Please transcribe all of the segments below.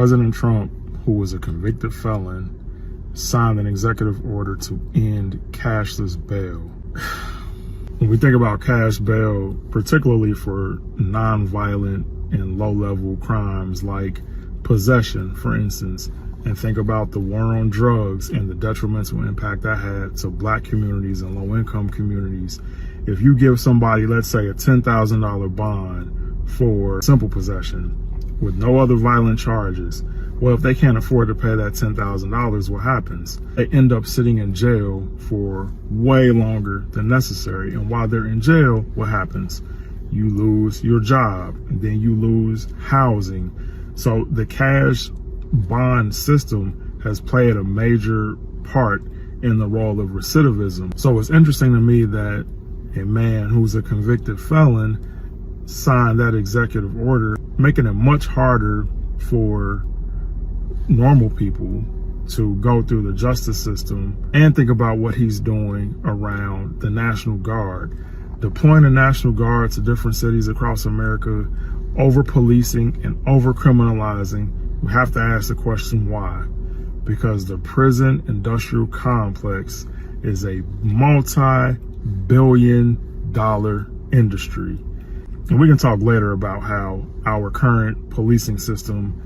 President Trump, who was a convicted felon, signed an executive order to end cashless bail. When we think about cash bail, particularly for non-violent and low-level crimes like possession, for instance, and think about the war on drugs and the detrimental impact that had to black communities and low-income communities. If you give somebody, let's say, a $10,000 bond for simple possession with no other violent charges, well, if they can't afford to pay that $10,000, what happens? They end up sitting in jail for way longer than necessary. And while they're in jail, what happens? You lose your job, and then you lose housing. So the cash bond system has played a major part in the role of recidivism. So it's interesting to me that a man who's a convicted felon signed that executive order, making it much harder for normal people to go through the justice system. And think about what he's doing around the National Guard, deploying the National Guard to different cities across America, over policing and over criminalizing. You have to ask the question why? Because the prison industrial complex is a multi-billion-dollar industry. And we can talk later about how our current policing system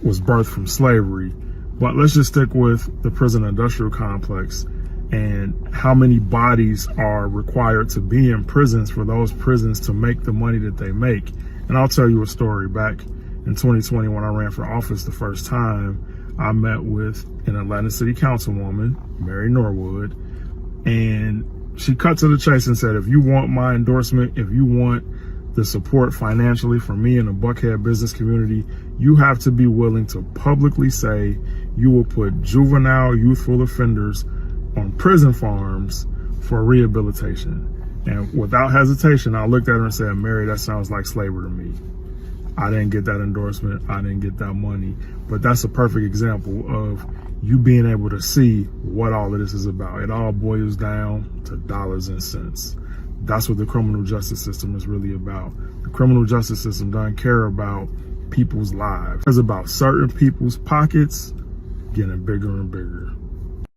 was birthed from slavery, but let's just stick with the prison industrial complex and how many bodies are required to be in prisons for those prisons to make the money that they make. And I'll tell you a story. Back in 2020, when I ran for office the first time, I met with an Atlanta City Councilwoman, Mary Norwood, and she cut to the chase and said, if you want my endorsement, if you want the support financially from me and the Buckhead business community, you have to be willing to publicly say you will put juvenile youthful offenders on prison farms for rehabilitation. And without hesitation, I looked at her and said, Mary, that sounds like slavery to me. I didn't get that endorsement. I didn't get that money. But that's a perfect example of you being able to see what all of this is about. It all boils down to dollars and cents. That's what the criminal justice system is really about. The criminal justice system doesn't care about people's lives. It's about certain people's pockets getting bigger and bigger.